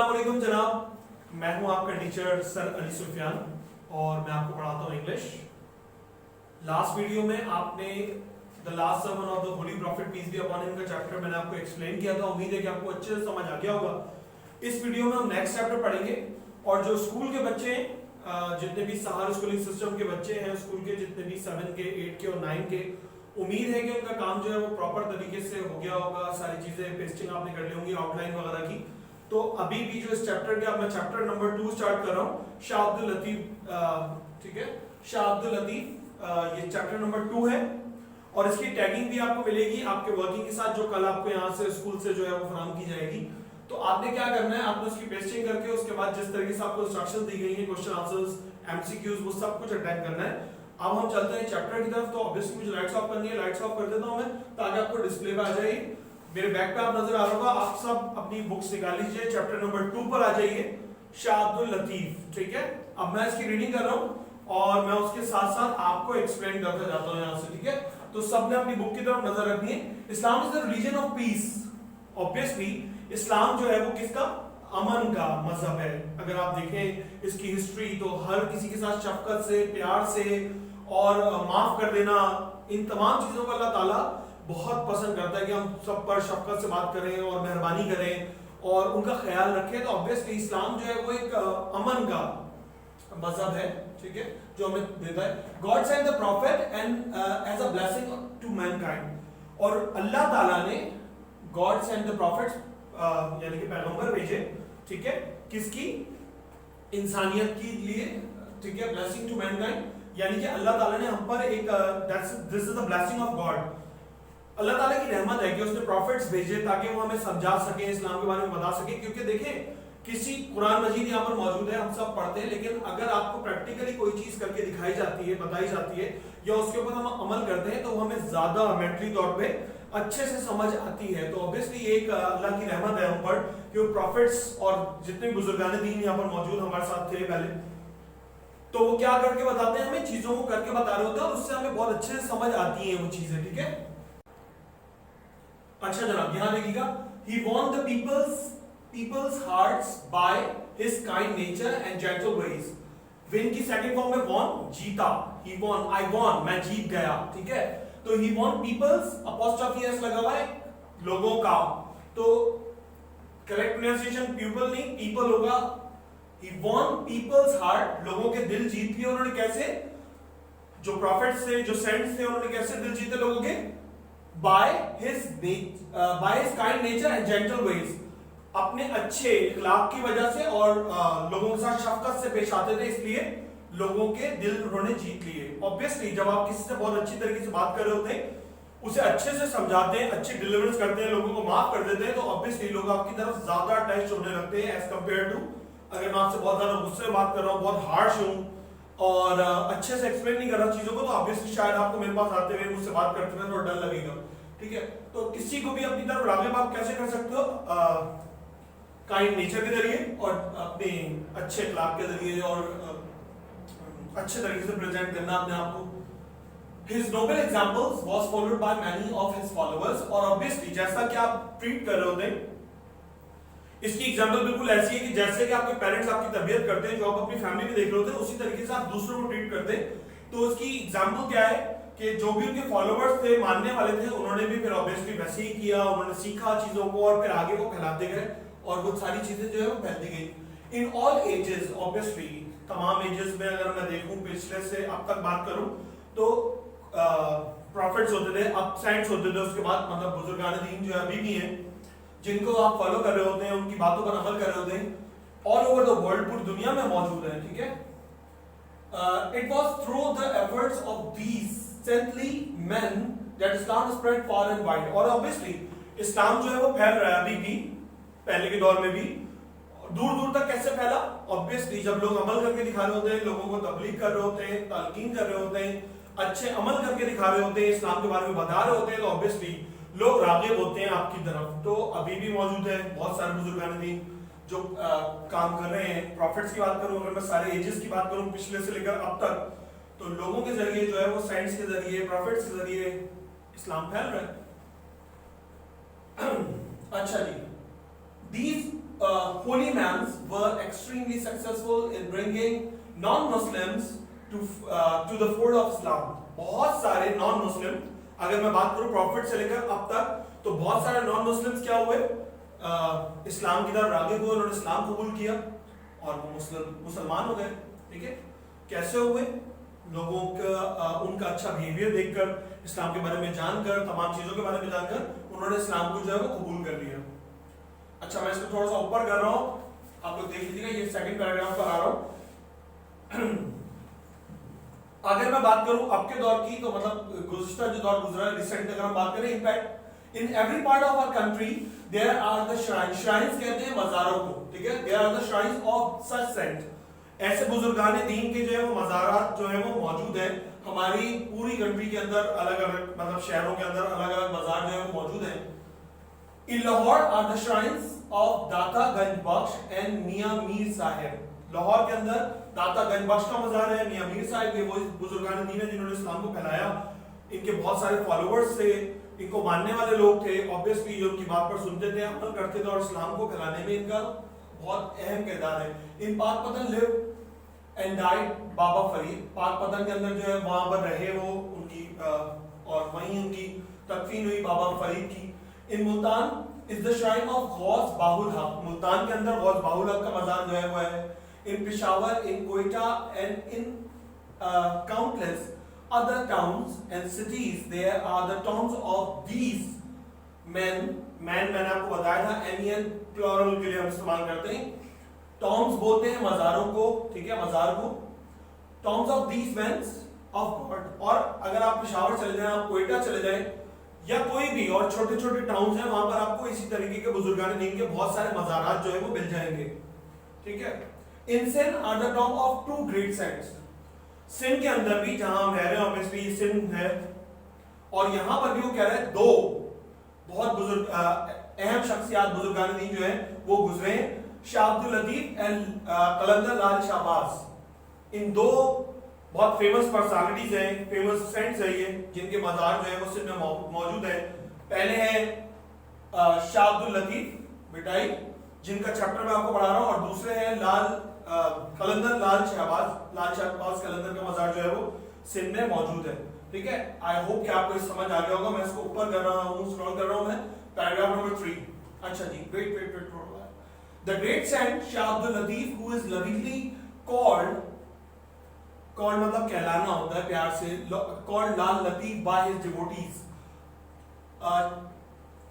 अस्सलाम वालेकुम जनाब, मैं हूं आपका टीचर सर अली सुफियान और मैं आपको पढ़ाता हूं इंग्लिश। लास्ट वीडियो में आपने the last sermon of the holy prophet peace be upon him का चैप्टर मैंने आपको एक्सप्लेन किया था। उम्मीद है कि आपको अच्छे से समझ आ गया होगा। इस वीडियो में हम नेक्स्ट चैप्टर पढ़ेंगे और जो स्कूल के बच्चे हैं, जितने भी सहारा स्कूलिंग सिस्टम के बच्चे हैं, स्कूल के जितने भी 7 के 8 के और 9 के, उम्मीद है कि उनका काम जो है वो प्रॉपर तरीके से हो गया होगा। सारी चीजें पेस्टिंग आपने कर ली होंगी आउटलाइन वगैरह की। तो अभी भी जो इस चैप्टर के, अब मैं चैप्टर नंबर 2 स्टार्ट कर रहा हूँ, शाह अब्दुल लतीफ। ठीक है, शाह अब्दुल लतीफ, ये चैप्टर नंबर 2 है और इसकी टैगिंग भी आपको मिलेगी आपके वर्किंग के साथ, जो कल आपको यहाँ से स्कूल से जो है वो फराहम की जाएगी। तो आपने क्या करना है, आपने उसकी पेस्टिंग करके उसके बाद जिस तरीके से आपको इंस्ट्रक्शंस दी गई हैं, क्वेश्चन आंसर्स, एमसीक्यूज, वो सब कुछ अटेंड करना है। अब हम चलते हैं चैप्टर की तरफ। तो ऑब्वियसली मुझे लाइट्स ऑफ करनी है, लाइट्स ऑफ कर देता हूं मैं ताकि आपको डिस्प्ले पे आ जाए। मेरे बैक पे आप नजर आ रहा होगा। आप सब अपनी बुक्स निकाल लीजिए, चैप्टर नंबर 2 पर आ जाइए, शाह अब्दुल लतीफ। ठीक है, अब मैं इसकी रीडिंग कर रहा हूं और मैं उसके साथ साथ आपको एक्सप्लेन करता जाता हूं यहां से। ठीक है, तो सबने अपनी बुक की तरफ नजर रखनी है। Islam is the religion of peace. Obviously इस्लाम जो है वो किसका, अमन का मजहब है। अगर आप देखें इसकी हिस्ट्री तो हर किसी के साथ शफकत से, प्यार से और माफ कर देना, इन तमाम चीजों को अल्लाह ताला बहुत पसंद करता है कि हम सब पर शफकत से बात करें और मेहरबानी करें और उनका ख्याल रखें। तो ऑब्वियसली इस्लाम जो है वो एक अमन का मजहब है। ठीक है, जो हमें देता है God send the prophet and as a blessing to mankind. और अल्लाह ताला ने गॉड सेंड द प्रॉफिट्स यानी कि पैगंबर भेजे। ठीक है, किसकी, इंसानियत के लिए। ठीक है, ब्लेसिंग टू मैनकाइंड यानी कि अल्लाह ताला ने हम पर एक this is the blessing of God. Allah ताला की रहमत है कि उसने प्रॉफिट्स भेजे ताकि वो हमें समझा सके, इस्लाम के बारे में बता सके। क्योंकि देखें, किसी कुरान मजीद यहाँ पर मौजूद है, हम सब पढ़ते हैं, लेकिन अगर आपको प्रैक्टिकली कोई चीज करके दिखाई जाती है, बताई जाती है या उसके ऊपर हम अमल करते हैं तो हमें ज्यादा मेंटली तौर पे अच्छे से समझ आती है। तो ऑब्वियसली एक अल्लाह की रहमत है हम पर कि वो प्रॉफिट्स और जितने बुजुर्गान दीन यहाँ पर मौजूद हमारे साथ थे पहले, तो वो क्या करके बताते हैं, हमें चीजों को करके बता रहे होते हैं और उससे हमें बहुत अच्छे से समझ आती है वो चीजें। ठीक है, अच्छा जनाब यहां देखिएगा, he won the people's hearts by his kind nature and gentle ways। win की सेकंड फॉर्म में won, जीता। he won, I won, मैं जीत गया। ठीक है, तो he won people's, apostrophe s लगा हुआ है, लोगों का। तो करेक्ट प्रोनाउंसिएशन पीपल नहीं, people होगा। he won people's heart, लोगों के दिल जीत लिए उन्होंने। कैसे, जो प्रॉफिट्स थे, जो सेंट्स थे, उन्होंने कैसे दिल जीते लोगों के, by his kind nature and gentle ways। अपने अच्छे इखलाक की वजह से और लोगों के साथ शफकत से पेश आते थे, इसलिए लोगों के दिल उन्होंने जीत लिए। ऑब्वियसली जब आप किसी से बहुत अच्छी तरीके से बात कर रहे होते हैं, उसे अच्छे से समझाते हैं, अच्छी डिलीवरेंस करते हैं, लोगों को माफ कर देते हैं, तो ऑब्वियसली लोग आपकी तरफ ज्यादा अटैच होने लगते हैं एज कंपेयर टू अगर मैं आपसे बहुत ज्यादा गुस्से में बात कर रहा हूँ, बहुत हार्श हूँ और अच्छे से एक्सप्लेन नहीं कर रहा चीजों को, तो ऑब्वियसली शायद आपको मेरे पास आते हुए, मुझसे बात करते हुए थोड़ा डर लगेगा। ठीक है, तो किसी को भी अपनी तरफ राग़िब आप कैसे कर सकते हो, काइंड नेचर के जरिए और अपने अच्छे इखलाक के जरिए और अच्छे तरीके से प्रेजेंट करना अपने आप को। His noble examples was followed by many of his followers। और ऑब्वियसली जैसा कि आप ट्रीट कर रहे होते हैं, इसकी एग्जांपल बिल्कुल ऐसी है कि जैसे कि आपके पेरेंट्स आपकी तबीयत करते हैं, जो आप अपनी फैमिली में देख रहे होते हैं, उसी तरीके से आप दूसरों को ट्रीट करते हैं। तो उसकी एग्जांपल क्या है कि जो भी उनके फॉलोअर्स थे, मानने वाले थे, उन्होंने भी फिर ऑब्वियसली वैसे ही किया, उन्होंने सीखा चीजों को और फिर आगे वो फैलाते गए और वो सारी चीजें जो है वो फैलती गई। इन ऑल एजेस, ऑब्वियसली तमाम एजेस में अगर मैं देखूं, पिछले से अब तक बात करूं, तो प्रॉफिट्स होते थे, अब सेंट्स होते थे, उसके बाद मतलब बुजुर्गान दीन जो अभी भी हैं, जिनको आप फॉलो कर रहे होते हैं, उनकी बातों पर अमल कर रहे होते हैं, ऑल ओवर द वर्ल्ड, पूरी दुनिया में मौजूद है। ठीक है, it was through the efforts of these saintly men that Islam spread far and wide। और ऑब्वियसली इस्लाम जो है वो फैल रहा है अभी भी, पहले के दौर में भी। दूर दूर तक कैसे फैला, ऑब्वियसली जब लोग अमल करके दिखा रहे होते हैं, लोगों को तबलीग कर रहे होते हैं, तलकीन कर रहे होते हैं, अच्छे अमल करके दिखा रहे होते हैं, इस्लाम के बारे में बता रहे होते हैं, तो ऑब्वियसली लोग राग़िब होते हैं आपकी तरफ। तो अभी भी मौजूद है बहुत सारे बुजुर्गान दीन जो काम कर रहे हैं। प्रॉफिट्स की बात करूं, अगर मैं सारे एजेस की बात करूं पिछले से लेकर अब तक, तो लोगों के जरिए जो है वो साइंस के जरिए, प्रॉफिट्स के जरिए इस्लाम फैल रहा है। अच्छा जी, these holy mans were extremely successful in bringing non-Muslims to the fold of Islam. बहुत सारे non-Muslim, अगर मैं बात करूं प्रॉफिट से लेकर अब तक, तो बहुत सारे non-Muslims क्या हुए, इस्लाम की तरफ राग़िब हुए, उन्होंने इस्लाम कबूल किया और वो मुसलमान हो गए. ठीक है, कैसे हुए? लोगों का उनका अच्छा बिहेवियर देखकर, इस्लाम के बारे में जानकर, तमाम चीजों के बारे में जानकर उन्होंने इस्लाम को जो है वो कबूल कर लिया. अच्छा, मैं इसको थोड़ा सा ऊपर कर रहा हूँ, आप लोग देख लीजिएगा, ये सेकंड पैराग्राफ पर आ रहा हूँ. अगर मैं बात करूं अब के दौर की, तो मतलब गुज़िश्ता जो दौर गुजरा है, रिसेंट अगर हम बात करें, in fact in every part of our country there are the shrines. Shrines कहते हैं मज़ारों को. ठीक है, there are the shrines of such saint. ऐसे बुजुर्गाने दीन के जो है वो मज़ारात जो है वो मौजूद है हमारी पूरी कंट्री के अंदर. अलग अलग मतलब शहरों के अंदर अलग अलग मज़ार जो है वो मौजूद हैं. In Lahore are the shrines of दाता गंज बख्श and मियां मीर साहिब. लाहौर के अंदर दाता गंज बख्श का मज़ार है, मियां मीर साहिब के वो बुजुर्गान दीन है जिन्होंने इस्लाम को फैलाया. इनके बहुत सारे फॉलोअर्स थे, इनको मानने वाले लोग थे. ऑब्वियसली जो उनकी बात पर सुनते थे, अमल करते थे, और इस्लाम को फैलाने में इनका बहुत अहम किरदार है. इन पाकपतन लिव एंड डाइड बाबा फरीद. पाकपतन के अंदर जो है वहां पर रहे वो उनकी और वहीं उनकी तदफीन हुई बाबा फरीद की. In Multan is the shrine of Ghaus Bahaul Haq. Multan के अंदर गौस बाहुल हक का मज़ार जो है वो है. In Peshawar, in Quetta and in countless other towns and cities there are the tombs of these men. मैंने आपको बताया था, एनियन प्लूरल के लिए हम इस्तेमाल करते हैं. टॉम्स बोलते हैं मज़ारों को. ठीक है, मज़ार को. Tom's of these men of God. और अगर आप पेशावर चले जाएं, आप कोयटा चले जाएं, या कोई भी और छोटे छोटे टाउन्स हैं, वहां पर आपको इसी तरीके के बुजुर्गान दीन के बहुत सारे मज़ारात जो है वो मिल जाएंगे. ठीक है. In Sindh are the tomb of two great saints. Sindh के अंदर भी जहां हम रह रहे हैं, ऑब्वियसली सिंध है, और यहां पर भी वो कह रहे हैं दो बहुत बुजुर्ग अहम शख्सियात बुजुर्गान दीन जो है वो गुजरे. शाह अब्दुल लतीफ एंड कलंदर लाल शाहबाज. इन दो बहुत फेमस पर्सनालिटीज हैं, फेमस सेंट्स हैं ये, जिनके मज़ार जो है वो सिंध में मौजूद है. पहले है शाह अब्दुल लतीफ बिटाई, जिनका चैप्टर मैं आपको पढ़ा रहा हूँ, और दूसरे हैं कलंदर लाल शहबाज. लाल शहबाज कलंदर का मज़ार जो है वो सिंध में मौजूद है. ठीक है, आई होप कि आपको समझ आ गया होगा. मैं इसको ऊपर कर रहा हूँ, स्क्रॉल कर रहा हूँ मैं, पैराग्राफ नंबर 3. अच्छा जी, wait. The great saint Shah Abdul Latif who is lovingly called मतलब कहलाना होता है प्यार से, called Lal Latif by his devotees.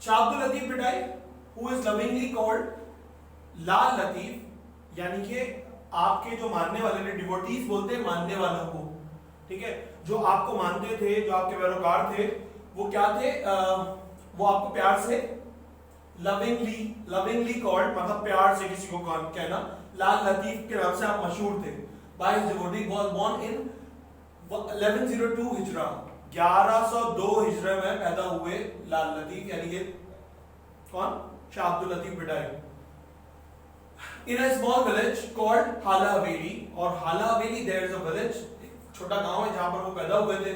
Shah Abdul Latif Bhitai who is lovingly called Lal Latif, यानी कि आपके जो मानने वाले ने, डिवोटीज बोलते हैं मानने वालों को. ठीक है, जो आपको मानते थे, जो आपके पैरोकार थे, वो क्या थे, वो आपको प्यार से लविंगली कॉल्ड मतलब प्यार से किसी को कहना, लाल लतीफ के नाम से आप मशहूर थे. By his devotee was born in 1102 हिजरा. 1102 हिजरा में पैदा हुए लाल लतीफ, यानी कि कौन, Shah Abdul Latif बिटाई. In a small village called हाला हवेली, और हाला हवेली there is a village, छोटा गांव है जहां पर वो पैदा हुए थे.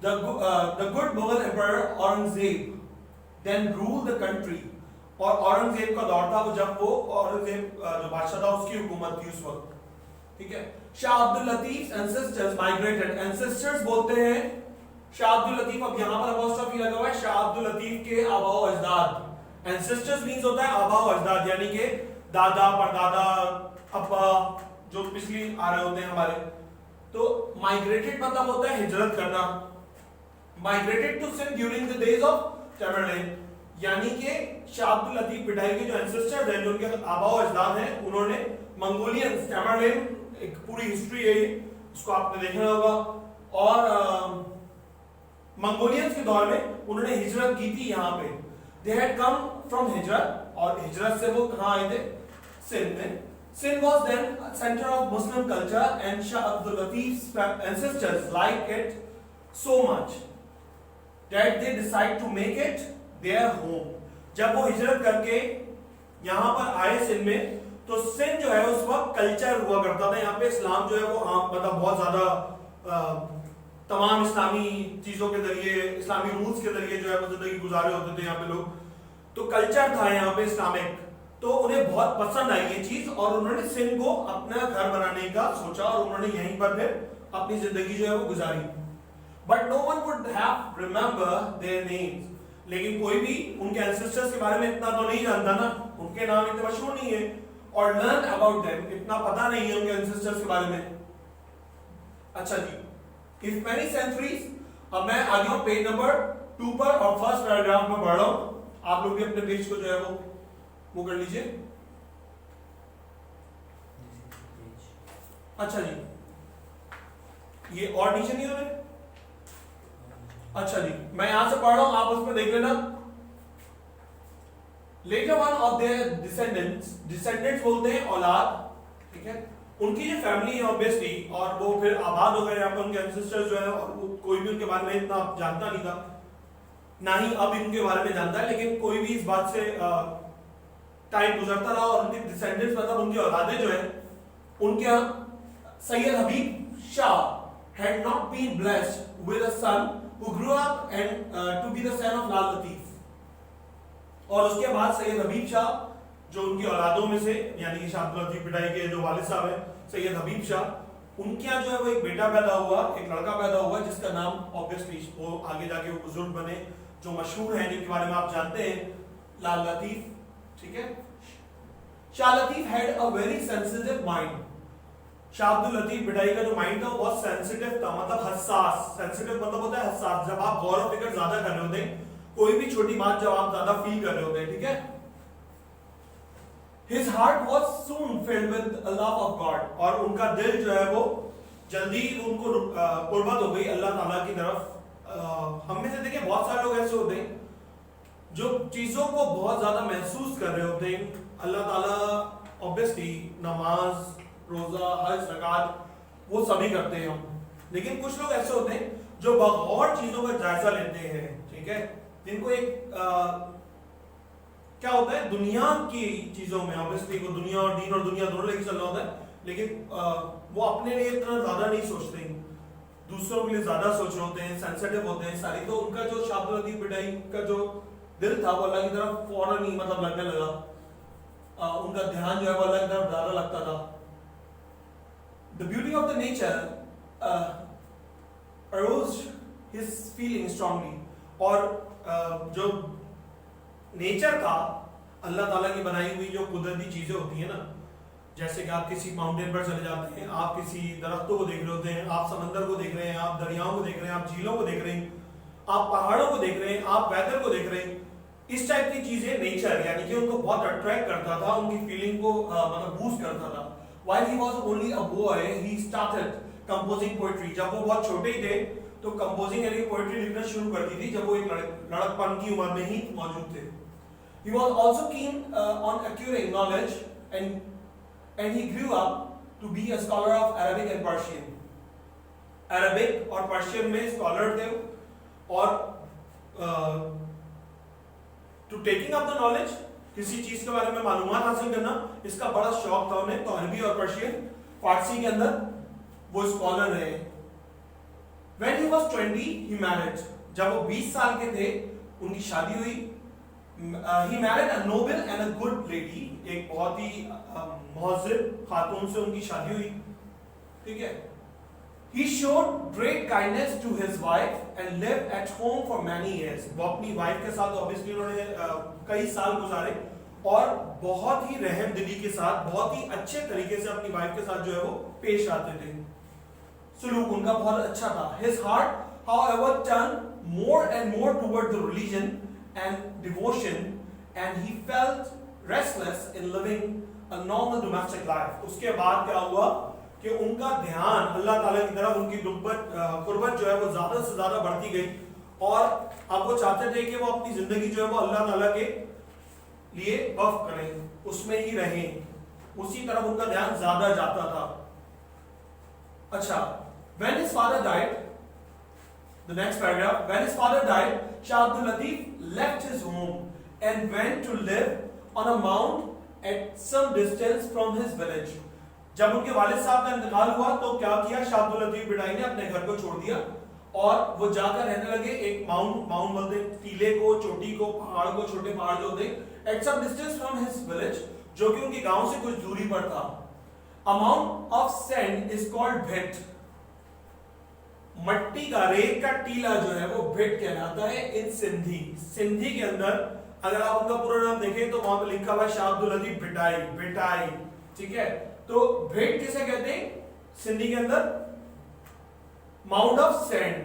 The good Mughal emperor Aurangzeb then ruled the country. और औरंगजेब का दौर था वो, जब वो औरंगजेब जो बादशाह था उसकी हुकूमत थी उस वक्त. ठीक है. Shah Abdul Latif ancestors migrated. Ancestors बोलते हैं शाह अब्दुल लतीफ, अब यहां पर अपोस्ट्रोफी लगा हुआ है, शाह अब्दुल लतीफ के आबाओ अजदाद. एंसेस्टर्स मींस होता है आबाओ अजदाद, यानी कि दादा परदादा अब्बा जो पिछली आ रहे होते हैं हमारे. तो माइग्रेटेड मतलब होता है हिजरत करना. Migrated to Sindh during the days of Tamerlane, यानी कि शाह अब्दुल लतीफ बिटाई के जो एंसेस्टर्स हैं, जो उनके आबाओ अजदाद हैं, उन्होंने मंगोलियंस, टैमरलेन एक पूरी हिस्ट्री है, उसको आपने देखना होगा. और मंगोलियंस के दौर में उन्होंने हिजरत की थी यहाँ पे. दे हैड कम फ्रॉम हिजरत, और हिजरत से वो कहाँ आए थे, सिंध में. Sindh was then centre of Muslim culture and Shah Abdul Latif's ancestors like it so much that they decide to make it their home. जब वो हिजरत करके यहाँ पर आए सिंध में, तो सिंध जो है उस वक्त कल्चर हुआ करता था. यहाँ पे इस्लाम जो है वो मतलब बहुत ज्यादा तमाम इस्लामी चीजों के जरिए, इस्लामी रूल्स के जरिए जो है वो जिंदगी गुजारे होते थे यहाँ पे लोग. तो कल्चर था यहाँ पे इस्लामिक. तो उन्हें बहुत पसंद आई ये चीज और उन्होंने सिंध को अपना घर बनाने का सोचा और उन्होंने यहीं पर फिर अपनी जिंदगी जो है वो गुजारी। But no one would have remember their names, लेकिन कोई भी उनके एंसेस्टर्स के बारे में इतना तो नहीं जानता ना, उनके नाम इतने मशहूर नहीं है, और लर्न अबाउट देम, इतना पता नहीं है उनके एंसेस्टर्स के बारे में। अच्छा जी, इफ मैनी सेंचुरीज, अब मैं आ गया हूं पेज नंबर 2 पर और फर्स्ट पैराग्राफ में पढ़ रहा हूं, आप लोग भी अपने पेज को जो है वो कर लीजिए। अच्छा जी, ये और नीचे नहीं हो रहे? अच्छा जी, मैं यहां से पढ़ रहा हूं, आप उसमें देख लेना। Later one of their descendants, descendants बोलते हैं औलाद, ठीक है, उनकी जो फैमिली है ऑब्वियसली, और वो फिर आबाद हो गए यहाँ पर, उनके एंसेस्टर्स जो है, और कोई भी उनके बारे में इतना जानता नहीं था, ना ही अब इनके बारे में जानता है, लेकिन कोई भी इस बात से टाइम गुजरता रहा और उनके डिसेंडेंट्स मतलब उनकी औलादें जो है, उनके यहाँ सैयद हबीब Shah had not been blessed with a son who grew up and to be the son of लाल लतीफ, और उसके बाद सैयद हबीब शाह जो उनकी औलादों में से, यानी कि शाह अब्दुल लतीफ पिटाई के जो वालिद साहब हैं सैयद हबीब शाह, उनके यहाँ जो है वो एक बेटा पैदा हुआ, एक लड़का पैदा हुआ जिसका नाम ऑब्वियसली वो आगे जाके वो बुजुर्ग बने जो मशहूर हैं, जिनके बारे में आप जानते हैं, लाल लतीफ, ठीक है। Shah Latif had a very sensitive mind, Shah Abdul Latif पिटाई का जो माइंड था वो बहुत सेंसिटिव था, मतलब हसास, सेंसिटिव मतलब होता है हसास, जब आप गौर और फिक्र ज्यादा कर रहे होते हैं, कोई भी छोटी बात जब आप ज्यादा फील कर रहे होते हैं, ठीक है। His heart was soon filled with a love of God, और उनका दिल जो है वो जल्दी उनको कुर्बत हो गई अल्लाह ताला की तरफ। हम में से देखिए बहुत सारे लोग ऐसे होते हैं जो चीजों को बहुत ज्यादा महसूस कर रहे होते हैं, अल्लाह ताला ऑब्वियसली नमाज रोजा हज ज़कात वो सभी करते हैं हम, लेकिन कुछ लोग ऐसे होते हैं जो बगौर चीजों का जायजा लेते हैं, ठीक है, जिनको एक क्या होता है दुनिया की चीजों में ऑब्वियसली वो दुनिया और दीन और दुनिया दोनों लेके चलना होता है, लेकिन वो अपने लिए इतना ज्यादा नहीं सोचते, दूसरों के लिए ज्यादा सोच रहे होते हैं, सेंसिटिव होते हैं सारी, तो उनका जो शाह अब्दुल लतीफ पिटाई का जो दिल था वो अल्लाह की तरफ फौरन ही मतलब लगने लगा, उनका ध्यान जो है वो अल्लाह की तरफ ज्यादा लगता था। The beauty of the nature aroused his feeling strongly, और जो नेचर था अल्लाह ताला की बनाई हुई जो कुदरती चीजें होती है ना, जैसे कि आप किसी माउंटेन पर चले जाते हैं, आप किसी दरख्तों को देख रहे होते हैं, आप समंदर को देख रहे हैं, आप दरियाओं को देख रहे हैं, आप झीलों को देख रहे हैं, आप पहाड़ों को देख रहे हैं, आप वेदर को देख रहे हैं, इस टाइप की चीजें नेचर यानी कि उनको बहुत अट्रैक्ट करता था, उनकी फीलिंग को मतलब बूस्ट करता था। While he was only a boy, he started composing poetry. जब वो बहुत छोटे ही थे तो कंपोजिंग यानी पोएट्री लिखना शुरू कर दी थी, जब वो एक लड़कपन की उम्र में ही मौजूद थे। He was also keen on acquiring knowledge and he grew up to be a scholar of Arabic and Persian. Arabic और Persian में स्कॉलर थे, और to taking up the knowledge, किसी चीज के बारे में मालूमात हासिल करना, इसका बड़ा शौक था उन्हें, तो अरबी और पर्शियन फारसी के अंदर वो स्कॉलर रहे। When he was 20, he married. जब वो 20 साल के थे उनकी शादी हुई। He married a noble and a good lady. एक बहुत ही मुहज्जिब खातून से उनकी शादी हुई, ठीक है। He showed great kindness to his wife and lived at home for many years. वो अपनी वाइफ के साथ ऑब्वियसली उन्होंने कई साल गुजारे और बहुत ही रहम दिली के साथ, बहुत ही अच्छे तरीके से अपनी वाइफ के साथ जो है वो पेश आते थे, सुलूक उनका बहुत अच्छा था। His heart, however, turned more and more toward the religion and devotion, and he felt restless in living a normal domestic life. उसके बाद क्या हुआ कि उनका ध्यान अल्लाह ताला की तरफ, उनकी कुर्बत जो है वो ज्यादा से ज्यादा बढ़ती गई, और अब वो चाहते थे कि वो अपनी जिंदगी जो है वो अल्लाह ताला के लिए वक्फ करें, उसमें ही रहें, उसी तरफ उनका ध्यान ज्यादा जाता था। अच्छा, when his father died, the next paragraph, when his father died, Shah Abdul Latif left his home and went to live on a mount at some distance from his village. जब उनके वालिद साहब का इंतकाल हुआ तो क्या किया, शाह अब्दुल लतीफ पिटाई ने अपने घर को छोड़ दिया और वो जाकर रहने लगे एक माउंट बोलते हैं टीले को, चोटी को, पहाड़ को, छोटे पहाड़ जो होते हैं at some distance from his village, जो कि उनके गांव से कुछ दूरी पर था। Amount of sand is called Bhit, मट्टी का, रेत का टीला जो है वो भिट कहलाता है इन सिंधी। सिंधी के अंदर अगर आप उनका पूरा नाम देखें तो वहां पे लिखा हुआ है शाह अब्दुल लतीफ भिटाई, भिटाई, ठीक है। तो भिट किसे कहते हैं सिंधी के अंदर? माउंट ऑफ सैंड,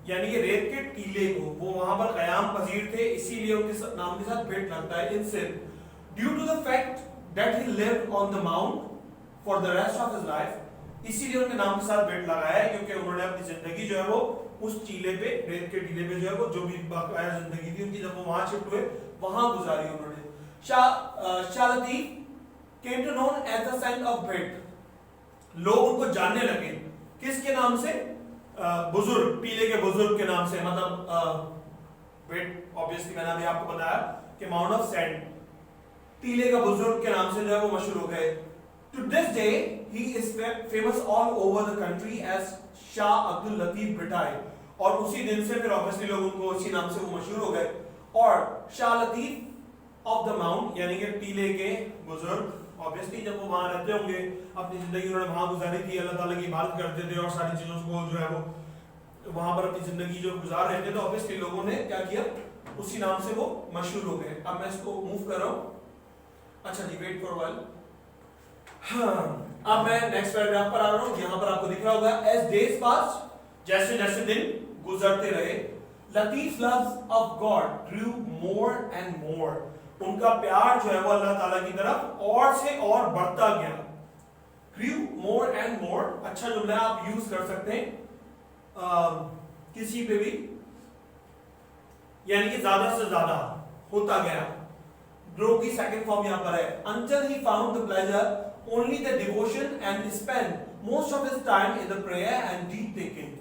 यानी कि रेत के टीले को, वो वहां पर कयाम पजीर थे, इसीलिए उनके नाम के साथ भिट लगता है in Sindh. Due to the fact that he lived on the mount for the rest of his life, इसीलिए उनके नाम के साथ भिट लगाया है, क्योंकि उन्होंने अपनी जिंदगी जो है वो उस टीले पे, रेत के टीले पे जो है वो जो भी बाकाया जिंदगी थी उनकी, जब वो वहां शिफ्ट हुए वहां गुजारी उन्होंने। Shah Latif came to known as the sand of Bhit, लोग उनको जानने लगे किसके नाम से? बुजुर्ग, टीले के बुजुर्ग के नाम से, मतलब भिट ऑब्वियसली मैंने अभी आपको बताया कि माउंट ऑफ सैंड, टीले का बुजुर्ग के नाम से जो है वो मशहूर हो गए। To this day he is famous all over the country as Shah Abdul Latif Bhittai, और उसी दिन से फिर ऑब्वियसली लोग उनको उसी नाम से वो मशहूर हो गए। और Shah Latif of the mount, यानी कि टीले के बुजुर्ग, ऑब्वियसली जब वो वहां रहते होंगे, अपनी जिंदगी उन्होंने वहां गुजारी थी, अल्लाह ताला की इबादत करते थे और सारी चीजों को जो है वो वहां पर अपनी जिंदगी जो गुजार रहे थे, तो ऑब्वियसली लोगों ने क्या किया, उसी नाम से वो मशहूर हो गए। अब मैं इसको मूव कर रहा हूं। अच्छा जी, वेट फॉर व्हाइल। अब मैं नेक्स्ट पैराग्राफ पर आ रहा हूं। यहां पर आपको दिख रहा होगा, एज डेज पास, जैसे जैसे दिन गुजरते रहे, Latif loves of God grew more and more, उनका प्यार जो है वो अल्लाह ताला की तरफ और से और बढ़ता गया। ग्रू मोर एंड मोर, अच्छा जुमला आप यूज कर सकते हैं किसी पे भी, यानी कि ज्यादा से ज्यादा होता गया। ग्रो की सेकंड फॉर्म यहां पर है। until he found the pleasure only the devotion and spent most of his time in the prayer and deep thinking,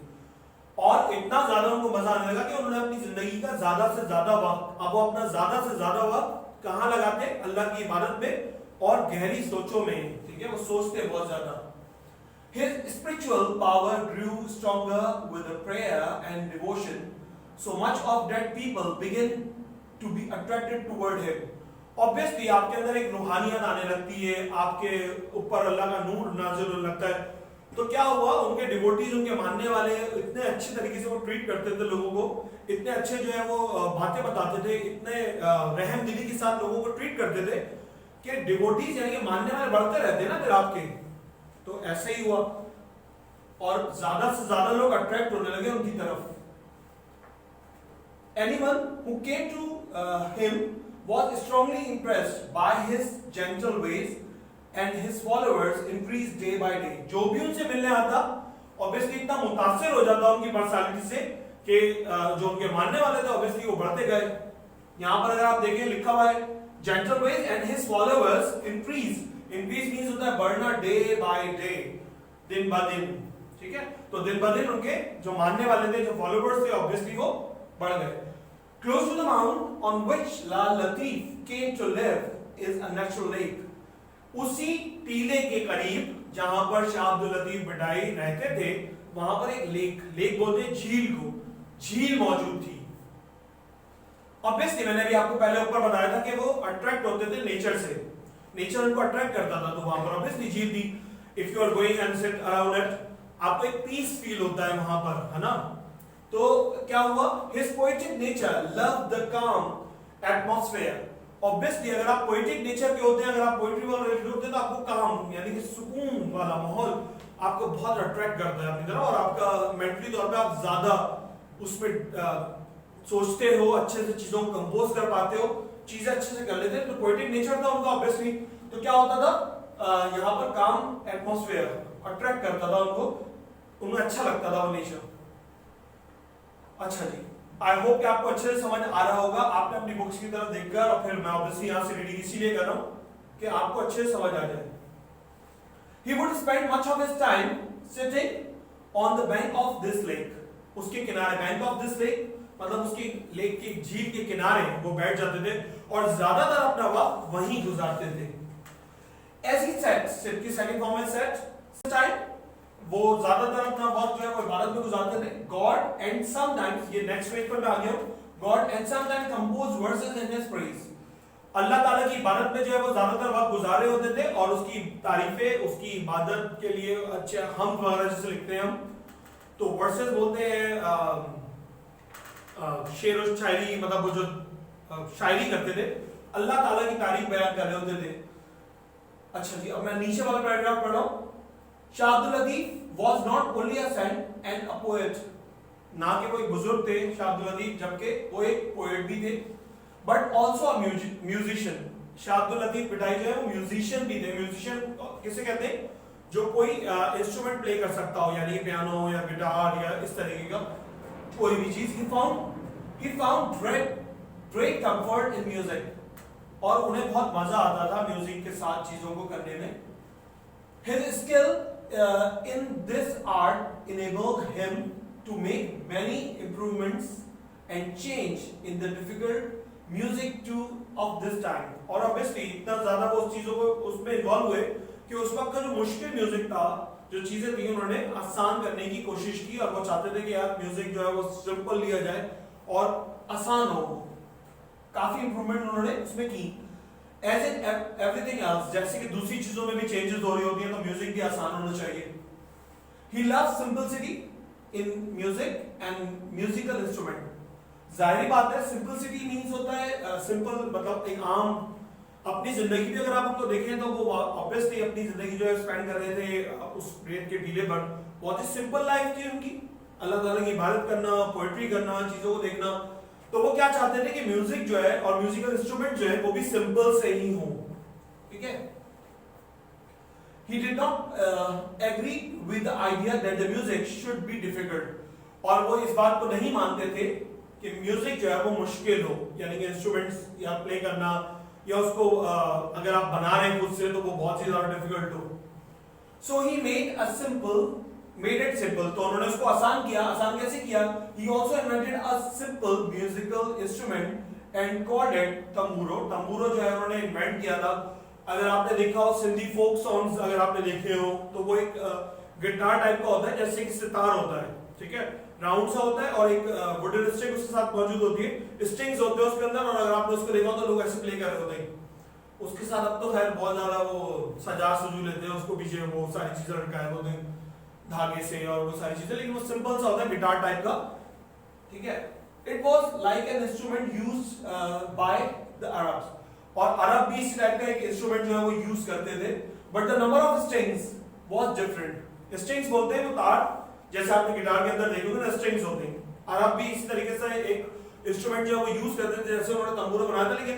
और इतना ज्यादा उनको मजा आने लगा कि उन्होंने अपनी जिंदगी का ज्यादा से ज्यादा वक्त, अब वो अपना ज्यादा से ज्यादा वक्त कहां लगाते? अल्लाह की इबादत में और गहरी सोचों में, ठीक है, वो सोचते बहुत ज्यादा। His spiritual power grew stronger with the prayer and devotion, so much of that people began to be attracted toward him. Obviously आपके अंदर एक रूहानियत आने लगती है, आपके ऊपर अल्लाह का नूर नाज़िल होने लगता है। तो क्या हुआ, उनके डिवोटीज, उनके मानने वाले इतने अच्छे तरीके से वो ट्रीट करते थे लोगों को, इतने अच्छे जो है वो बातें बताते थे, इतने रहम दिली के साथ लोगों को ट्रीट करते थे कि डिवोटीज यानी कि मानने वाले बढ़ते रहते हैं ना फिर आपके। तो ऐसा ही हुआ और ज्यादा से ज्यादा लोग अट्रैक्ट होने लगे उनकी तरफ। Anyone who came to him was strongly impressed by his gentle ways and his followers increased day by day. जो भी उनसे मिलने आता ऑब्वियसली इतना मुतासिर हो जाता उनकी पर्सनालिटी से कि जो उनके मानने वाले थे ऑब्वियसली वो बढ़ते गए। यहाँ पर अगर आप देखें लिखा हुआ है gentle ways and his followers increase means होता है बढ़ना डे बाय डे, दिन ब दिन, ठीक है। तो दिन ब दिन उनके जो मानने वाले थे, जो फॉलोवर्स थे, ऑब्वियसली वो बढ़ गए। Close to the mount on which La Latif came to live is a natural lake. उसी टीले के करीब जहां पर शाह अब्दुल लतीफ भिटाई रहते थे, वहां पर एक लेक बोलते हैं झील को, झील मौजूद थी। ऑब्वियसली मैंने भी आपको पहले ऊपर बताया था कि वो अट्रैक्ट होते थे नेचर से, नेचर उनको अट्रैक्ट करता था, तो वहां पर ऑब्वियसली झील थी। If you are going and sit around it, आपको एक पीस फील होता है वहां पर, है ना। तो क्या हुआ, his poetic nature love the काम एटमॉस्फेयर। ऑब्वियसली अगर आप पोएटिक नेचर के होते हैं, अगर आप पोएट्री वाले रिलेटेड होते हैं, तो आपको काम यानी कि सुकून वाला माहौल आपको बहुत अट्रैक्ट करता है अपनी तरफ, और आपका मेंटली तौर पे आप ज्यादा उसमें सोचते हो, अच्छे से चीजों को कंपोज कर पाते हो, चीजें अच्छे से कर लेते हैं। तो पोएटिक नेचर था उनका ऑब्वियसली। तो क्या होता था, यहाँ पर काम एटमॉस्फेयर अट्रैक्ट करता था उनको, उन्हें अच्छा लगता था वो नेचर। अच्छा जी, आई होप कि आपको अच्छे से समझ आ रहा होगा। आपने अपनी बुक्स की तरफ देखकर, और फिर मैं ऑब्वियसली यहाँ से रीडिंग इसीलिए कर रहा हूँ कि आपको अच्छे से समझ आ जाए। He would spend much of his time sitting on the bank of this lake. उसके किनारे, बैंक ऑफ दिस लेक मतलब उसकी लेक की झील के किनारे वो बैठ जाते थे और ज्यादातर अपना वक्त वहीं गुजारते थे। As he sat, sit की सेकंड फॉर्म है set, time वो ज्यादातर अपना वक्त जो है वो इबादत में गुजारते थे. गॉड एंड समटाइम्स, ये नेक्स्ट पेज पर मैं आ गया हूँ, God and sometimes compose verses in his praise. Allah ताला की इबादत में जो है वो ज्यादातर वक्त गुजारे होते थे और उसकी तारीफें, उसकी इबादत के लिए अच्छे हम वगैरह जैसे लिखते हैं हम, तो वर्सेस बोलते हैं शेर और शायरी, मतलब वो जो शायरी करते थे, अल्लाह ताला की तारीफ बयान कर रहे होते थे. अच्छा जी, अब मैं नीचे वाला पैराग्राफ पढ़ रहा हूं. Shah Abdul Latif was not only a saint and a poet, ना कि वो एक बुजुर्ग थे शाह अब्दुल लतीफ, जबकि वो एक पोएट भी थे, but also a musician. Shah Abdul Latif पिटाई जो है वो म्यूजिशियन भी थे. म्यूजिशियन किसे कहते हैं? जो कोई इंस्ट्रूमेंट प्ले कर सकता हो, यानी पियानो या गिटार या इस तरीके का कोई भी चीज. he found great comfort in music, और उन्हें बहुत मजा आता था म्यूजिक के साथ चीजों को करने में. His skill in this art enabled him to make many improvements and change in the difficult music to of this time. और obviously इतना ज्यादा वो उस चीजों को उसमें इन्वॉल्व हुए कि उस वक्त का जो मुश्किल म्यूजिक था, जो चीजें थी, उन्होंने आसान करने की कोशिश की, और वो चाहते थे कि यार म्यूजिक जो है वो सिंपल लिया जाए और आसान हो. काफी इंप्रूवमेंट उन्होंने उसमें की. एज इन एवरीथिंग एल्स, जैसे कि दूसरी चीजों में भी चेंजेस हो रही होती हैं, तो म्यूजिक भी आसान होना चाहिए. He loves simplicity in music and musical instrument. जाहिर बात है, सिंपलिसिटी मींस होता है सिंपल, मतलब एक आम. अपनी जिंदगी भी अगर आप उनको देखें तो वो ऑब्वियसली अपनी जिंदगी जो है स्पेंड कर रहे थे उस रेत के टीले पर. बहुत ही सिंपल लाइफ थी उनकी. अल्लाह ताला की इबादत करना, पोएट्री करना, चीजों को देखना. तो वो क्या चाहते थे कि म्यूजिक जो है और म्यूजिकल इंस्ट्रूमेंट जो है वो भी सिंपल से ही हो. ठीक है. He did not agree with the idea that the music should be difficult. और वो इस बात को नहीं मानते थे कि म्यूजिक जो है वो मुश्किल हो, यानी कि इंस्ट्रूमेंट्स या प्ले करना या उसको अगर आप बना रहे हैं खुद से तो वो बहुत ही ज्यादा डिफिकल्ट हो. So he made it simple. तो उन्होंने उसको आसान किया. आसान कैसे किया? He also invented a simple musical instrument and called it तंबूरो. तंबूरो जो है उन्होंने इन्वेंट किया था. अगर आपने देखा हो सिंधी फोक सॉन्ग्स, अगर आपने देखे हो तो वो एक गिटार टाइप का होता है, जैसे कि सितार होता है. ठीक है, राउंड सा होता है और एक वुडन स्टिक उसके साथ मौजूद होती है. स्ट्रिंग्स होते हैं उसके अंदर, और अगर आपने उसको देखा हो तो लोग ऐसे प्ले कर रहे होते हैं उसके साथ. अब तो खैर बहुत ज्यादा वो सजू लेते हैं उसको, पीछे वो सारी चीजें लटकाए होते हैं धागे से और वो सारी चीजें, लेकिन वो सिंपल सा होता है गिटार टाइप का. ठीक है. It was like an instrument used by the Arabs, और अरब भी इस टाइप का एक इंस्ट्रूमेंट जो है वो यूज करते थे. But the number of strings was different. Strings बोलते हैं वो तार, जैसे आपने गिटार के अंदर देखोगे ना स्ट्रिंग्स होते हैं. अरब भी इसी तरीके से एक इंस्ट्रूमेंट जो है वो यूज करते थे, जैसे उन्होंने तंबूरा बनाया था, लेकिन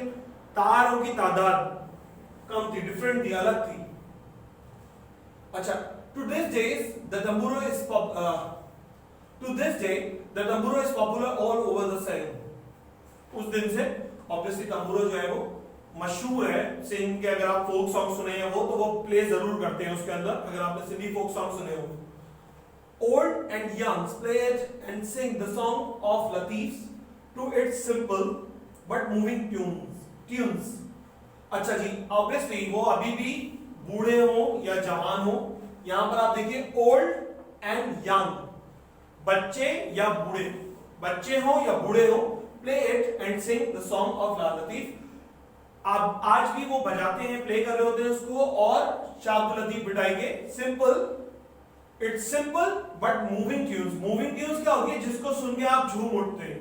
तारों की तादाद कम थी, डिफरेंट थी, अलग थी. अच्छा, to this day the tamburo is popular all over the Sindh. उस दिन से ऑब्वियसली तंबूरो जो है वो मशहूर है. सिंध के अगर आप फोक सॉन्ग सुने हैं वो, तो वो प्ले जरूर करते हैं उसके अंदर, अगर आपने सिंधी फोक सॉन्ग सुने हो. Old and young play it and sing the song of Latifs to its simple but moving tunes. अच्छा जी, ऑब्वियसली वो अभी भी बूढ़े हो या जवान हो. यहां पर आप देखिए ओल्ड एंड यंग, बच्चे या बूढ़े, बच्चे हो या बूढ़े हो, play it and Singh the song of Latif. अब आज भी वो बजाते हैं, प्ले कर रहे होते हैं उसको, और शाह अब्दुल लतीफ पिटाई के it's simple but moving tunes. Moving tunes क्या होती है? जिसको सुन के आप झूम उठते हैं.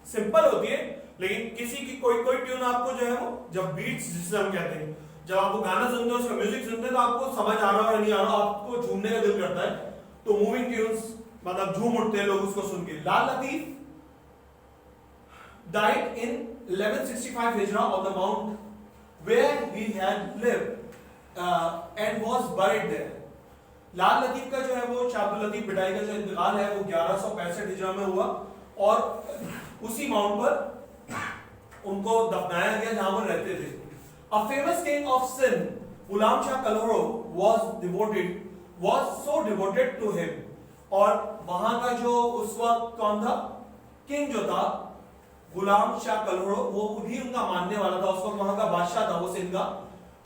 सिंपल होती है, लेकिन किसी की कोई ट्यून आपको जो है वो, जब बीट्स जिसे हम कहते हैं, जब आप वो गाना सुनते हो, उसका म्यूजिक सुनते हैं, तो आपको समझ आ रहा है नहीं आ रहा, आपको झूमने का दिल करता है. तो मूविंग ट्यून्स मतलब झूम उठते हैं लोग उसको सुन के. लाल Latif died in 1165 Hijra on the mount where he had lived and was buried there. लाल लतीफ का जो है वो शाह अब्दुल लतीफ पिटाई का जो इंतकाल है वो 1165 हिजरा में हुआ, और उसी माउंट पर उनको दफनाया गया जहां वो रहते थे. A famous king of Sindh, Ghulam Shah Kalhoro, was so devoted to him. और वहां का जो उस वक्त कौन था? किंग जो था गुलाम शाह कल्हरो, वो भी उनका मानने वाला था. उस वक्त वहां का बादशाह था वो सिंध का.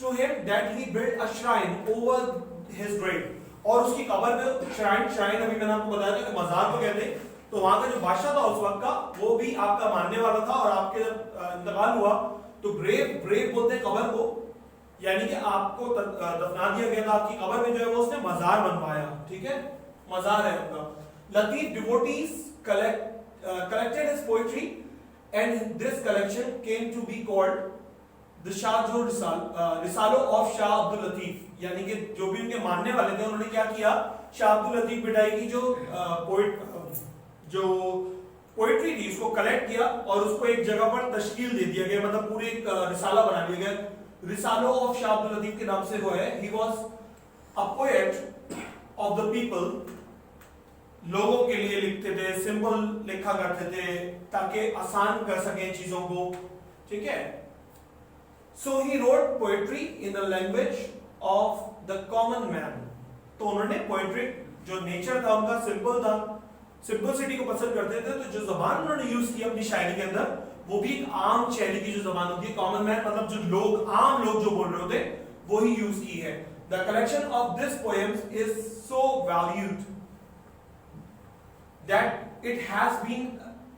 To him that he built a shrine over his grave. और उसकी कबर पे श्राइन, श्राइन अभी मैंने आपको बताया था कि मजार को कहते हैं। तो वहां का जो बादशाह था उस वक्त का, वो भी आपका मानने वाला था, और आपके जब इंतकाल हुआ तो ग्रेव, ग्रेव बोलते हैं कबर को, यानी कि आपको दफना दिया गया था, आपकी कबर में जो है वो उसने मजार बनवाया, ठीक है, मजार है उनका। Latif devotees collected his poetry and this collection came to be called the Shahjo Risalo of Shah Abdul Latif, यानी कि जो भी उनके मानने वाले थे उन्होंने क्या किया, शाह अब्दुल लतीफ बिटाई की जो पोइट्री थी उसको कलेक्ट किया और उसको एक जगह पर तश्कील दे दिया गया, मतलब पूरे एक रिसाला बना दिया गया, रिसालो ऑफ शाह अब्दुल लतीफ के नाम से वो है। He was a poet of the people, लोगों के लिए लिखते थे, सिंपल लिखा करते थे ताकि आसान कर सके चीजों को, ठीक है। So he wrote poetry in the language of the common man. तो उन्होंने पोएट्री, जो नेचर था उनका सिंपल था, सिंपलिसिटी को पसंद करते थे, तो जो जबान उन्होंने यूज की अपनी शायरी के अंदर वो भी एक आम शैली की जो जबान होती है, कॉमन मैन मतलब जो लोग, आम लोग जो बोल रहे होते वो ही यूज की है। The collection of this poems is so valued that it has been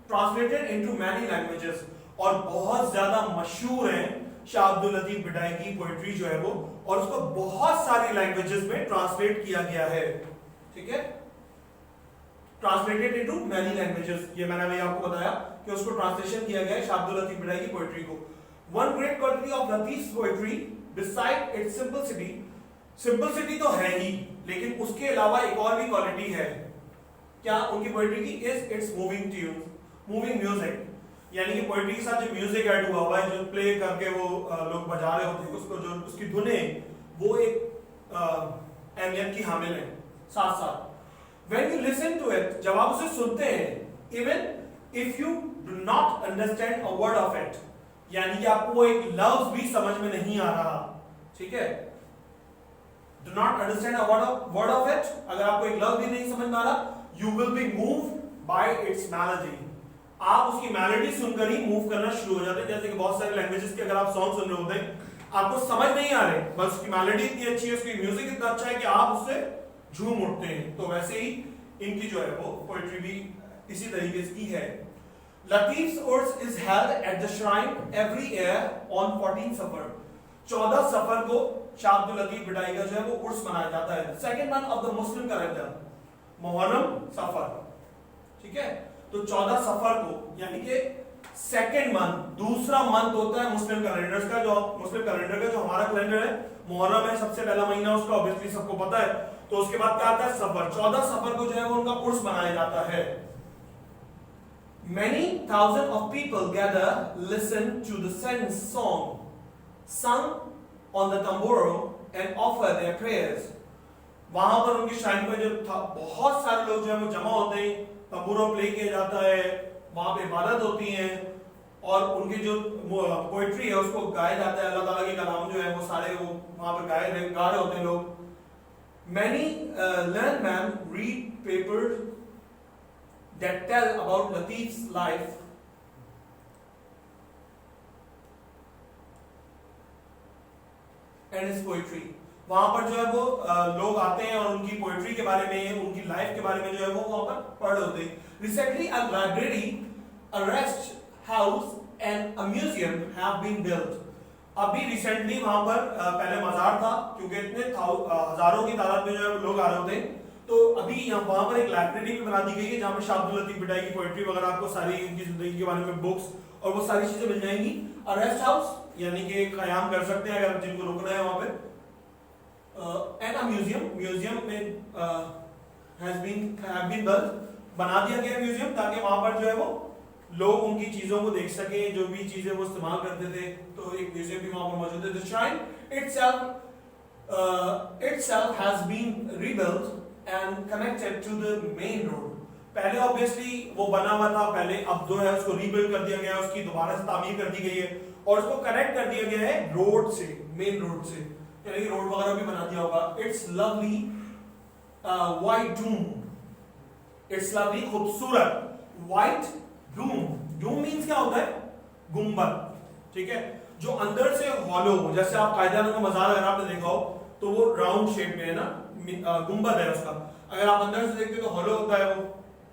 translated into many languages, और बहुत ज्यादा मशहूर है शाह अब्दुल लतीफ बिटाई की पोएट्री जो है वो, और उसको बहुत सारी लैंग्वेजेस में ट्रांसलेट किया गया है, ठीक है, ट्रांसलेटेड इनटू मैनी लैंग्वेजेस। ये मैंने अभी आपको बताया कि उसको ट्रांसलेशन किया गया है शाह अब्दुल लतीफ बिटाई की पोएट्री को। One great quality of Latif's poetry beside its simplicity, simplicity तो है ही, लेकिन उसके अलावा एक और भी क्वालिटी है क्या उनकी पोएट्री की, is it's moving tunes, moving music, यानी कि पोएट्री के साथ जो म्यूजिक ऐड हुआ हुआ है, जो प्ले करके वो लोग बजा रहे होते हैं उसको, जो उसकी धुनें वो एक अहमियत की हामिल है। साथ साथ when you listen to it, जब आप उसे सुनते हैं, even if you do not understand a word of it, यानी कि आपको वो एक लफ्ज भी समझ में नहीं आ रहा, ठीक है, do not understand a word of it, अगर आपको एक लफ्ज भी नहीं समझ में आ रहा, you will be moved by its melody, आप उसकी मेलोडी सुनकर ही मूव करना शुरू हो जाते हैं। जैसे कि बहुत सारे लैंग्वेजेस के अगर आप सॉन्ग सुन रहे होते हैं, आपको समझ नहीं आ रहे, बस उसकी मेलोडी इतनी अच्छी है, उसकी म्यूजिक इतना अच्छा है कि आप उससे झूम उठते हैं। तो वैसे ही इनकी जो है वो पोएट्री भी इसी तरीके की है। Latif's Urs is held at the shrine every year on 14 Safar, 14 Safar को शाह अब्दुल लतीफ बिटाई का जो है वो उर्स मनाया जाता है, second month of the Muslim calendar, Muharram Safar, ठीक है। तो 14 सफर को, यानी कि सेकंड मंथ, दूसरा मंथ होता है मुस्लिम कैलेंडर का, जो मुस्लिम कैलेंडर का जो हमारा कैलेंडर है, मुहर्रम है सबसे पहला महीना उसका, ऑब्वियसली सबको पता है। तो उसके बाद क्या आता है, सफर, 14 सफर को जो है वो उनका उर्स मनाया जाता है। Many thousands of people gather, listen to the saint's song, sung on the tamburo, and offer their prayers. वहां पर उनकी श्राइन पर जो था बहुत सारे लोग जो है वो जमा होते हैं, तंबूरो प्ले किया जाता है, वहां पे इबादत होती है, और उनकी जो पोएट्री है उसको गाया जाता है, अल्लाह ताला के कलाम जो है वो सारे वो वहां पर गा रहे होते हैं लोग। Many learned men read papers that tell about Latif's life and his poetry. वहां पर जो है वो लोग आते हैं और उनकी पोएट्री के बारे में, उनकी लाइफ के बारे में जो है वो वहां पर पढ़ रहे होते हैं। Recently, a library, a rest house and a museum have been built. अभी रिसेंटली वहां पर पहले मजार था, क्योंकि इतने हजारों की तादाद में जो है लोग आ रहे होते हैं, तो अभी यहाँ वहां पर एक लाइब्रेरी भी बना दी गई है जहाँ पर शाह अब्दुल लतीफ बिटाई की पोएट्री वगैरह, आपको सारी उनकी जिंदगी के बारे में बुक्स और वो सारी चीजें मिल जाएंगी। और रेस्ट हाउस यानी कि कयाम कर सकते हैं अगर जिनको रुकना है वहां पे। एंड अ म्यूजियम में हैव बीन बिल्ट, बना दिया गया म्यूजियम, ताकि वहां पर जो है वो लोग उनकी चीजों को देख सके, जो भी चीजें वो इस्तेमाल करते थे। तो एक म्यूजियम भी वहां पर मौजूद है। The shrine itself has been rebuilt and connected to the main road. पहले ऑब्वियसली वो बना हुआ था पहले, अब जो है उसको रीबिल्ड कर दिया गया है, उसकी दोबारा से तामीर कर दी गई है और उसको कनेक्ट कर दिया गया है रोड से, मेन रोड से, यानी रोड वगैरह भी बना दिया होगा। It's lovely white Doom, it's lovely खूबसूरत वाइट डूम, डूम मींस क्या होता है, गुंबद, ठीक है, जो अंदर से हॉलो, जैसे आप कायदान का मजार अगर आपने देखा हो तो वो राउंड शेप में है ना, गुंबद है उसका, अगर आप अंदर से देखते हो तो हॉलो होता है वो,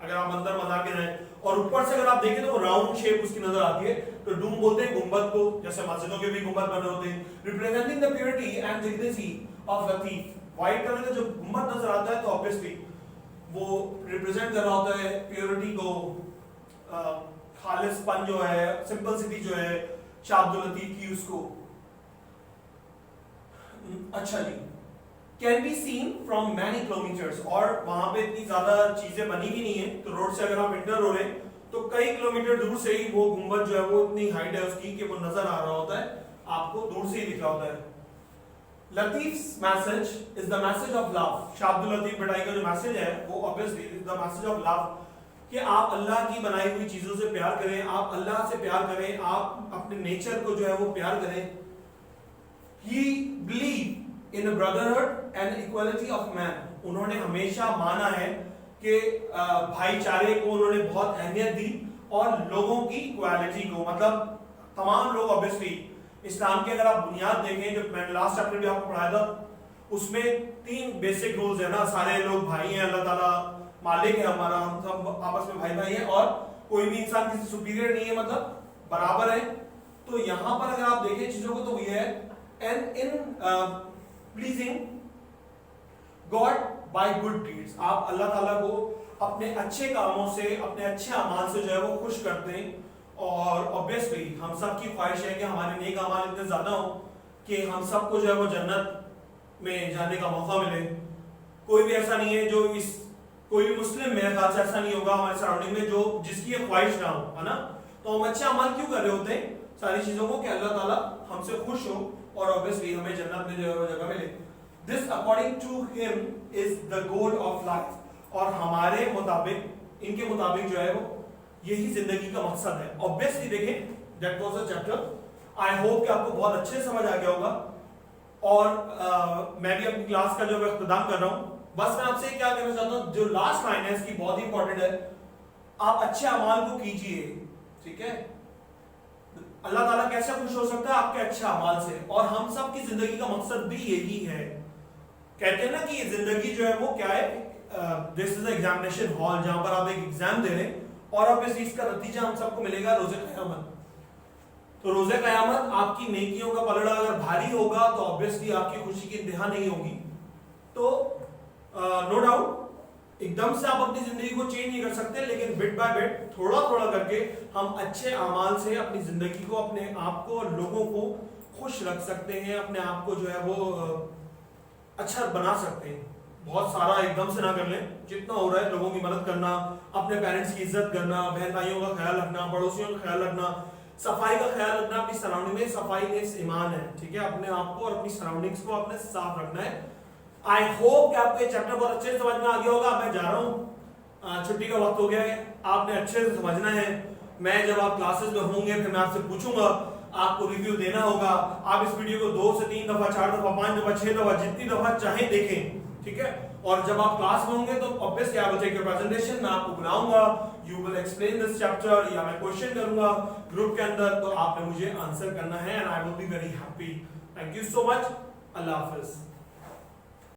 अगर आप अंदर मजार के जाए, और ऊपर से अगर आप देखें तो राउंड शेप उसकी नजर आती है, तो डूम बोलते हैं गुंबद को, जैसे मस्जिदों के भी गुंबद बने होते हैं, representing the purity and dignity of Latif. White colour का जो गुंबद नजर आता है तो ऑब्वियसली वो रिप्रेजेंट कर रहा होता है प्योरिटी को, खालिसपन जो है, सिंपलिसिटी जो है शाह अब्दुल लतीफ की उसको। अच्छा जी, can be seen from many kilometres, और वहां पे इतनी ज्यादा चीजें बनी भी नहीं है, तो रोड से अगर आप इंटर हो रहे हैं तो कई किलोमीटर दूर से ही वो गुंबद जो है वो इतनी हाइट है उसकी कि वो नजर आ रहा होता है, आपको दूर से ही दिख रहा होता है। Latif's message is the message of love, Shah Abdul Latif Bhitai का जो मैसेज है वो obviously is the message of love, कि आप अल्लाह की बनाई हुई चीजों से प्यार करें, आप अल्लाह से प्यार करें, आप अपने नेचर को जो है वो प्यार करें। He believed in a brotherhood and equality of man, उन्होंने हमेशा माना है कि भाईचारे को उन्होंने बहुत अहमियत दी, और लोगों की इक्वालिटी को, मतलब तमाम लोग ऑब्वियसली इस्लाम के अगर आप बुनियाद देखें, जो मैंने लास्ट चैप्टर भी आपको पढ़ाया था, उसमें 3 बेसिक रूल्स है ना, सारे लोग भाई हैं, अल्लाह ताला मालिक है हमारा, हम सब आपस में भाई भाई हैं, और कोई भी इंसान किसी सुपीरियर नहीं है, मतलब बराबर है। तो यहां पर अगर आप देखें चीजों को तो ये है, and in pleasing God by good deeds, आप अल्लाह ताला को अपने अच्छे कामों से, अपने अच्छे अमाल से जो है वो खुश करते हैं, और ऑब्वियसली हम सब की ख्वाहिश है कि हमारे नेक अमाल इतने ज्यादा हो कि हम सबको जो है वो जन्नत में जाने का मौका मिले। कोई भी ऐसा नहीं है जो इस, कोई भी मुस्लिम मेरे ख्याल से ऐसा नहीं होगा हमारे सराउंडिंग में जो जिसकी ये ख्वाहिश ना हो, है ना। तो हम अच्छे अमाल क्यों कर रहे होते हैं सारी चीजों को, कि अल्लाह ताला हमसे खुश हो और ऑब्वियसली हमें जन्नत में जो है जगह मिले। This according to him is the goal of life, और हमारे मुताबिक, इनके मुताबिक जो है वो यही जिंदगी का मकसद है। ऑब्वियसली देखें, that was a chapter, I hope कि आपको बहुत अच्छे समझ आ गया होगा, और मैं भी अपनी क्लास का जो इख्तिताम कर रहा हूं, बस मैं आपसे क्या कहना चाहता हूं, जो लास्ट लाइन है इसकी बहुत ही इंपॉर्टेंट है, आप अच्छे अमाल को कीजिए, ठीक है। अल्लाह ताला कैसे खुश हो सकता है, आपके अच्छे अमाल से, और हम सब की जिंदगी का मकसद भी यही है। कहते हैं ना कि ये जिंदगी जो है वो क्या है, दिस इज एग्जामिनेशन हॉल, जहां पर आप एक एग्जाम दे रहे हैं, और ऑब्वियसली इसका नतीजा हम सबको मिलेगा रोजे क़यामत। तो रोजे क़यामत आपकी नेकियों का पलड़ा अगर भारी होगा तो ऑब्वियसली आपकी खुशी की इंतहा नहीं होगी। तो नो डाउट एकदम से आप अपनी जिंदगी को चेंज नहीं कर सकते, लेकिन बिट बाय बिट, थोड़ा थोड़ा करके हम अच्छे अमाल से अपनी जिंदगी को, अपने आप को और लोगों को खुश रख सकते हैं, अपने आप को जो है वो अच्छा बना सकते हैं। बहुत सारा एकदम से ना कर लें, जितना हो रहा है लोगों की मदद करना, अपने पेरेंट्स की इज्जत करना, बहन भाइयों का ख्याल रखना, पड़ोसियों का ख्याल रखना, सफाई का ख्याल रखना, अपनी सराउंडिंग में सफाई एक ईमान है, ठीक है। अपने आप को और अपनी सराउंडिंग्स को अपने साफ रखना है। आई होप कि आपको ये चैप्टर बहुत अच्छे से समझ में आ गया होगा। मैं जा रहा हूँ, छुट्टी का वक्त हो गया है, आपने अच्छे से समझना है। मैं जब आप क्लासेस में होंगे फिर मैं आपसे पूछूंगा, आपको रिव्यू देना होगा। आप इस वीडियो को 2 से 3 दफा, 4 दफा, 5 दफा, 6 दफा, जितनी दफा चाहे देखें, ठीक है। और जब आप क्लास में होंगे तो obviously I will take your presentation, मैं आपको बुलाऊंगा, you will explain this chapter, या मैं क्वेश्चन करूंगा ग्रुप के अंदर, तो आपने मुझे आंसर करना है, and I will be very happy. Thank you so much, Allah Hafiz.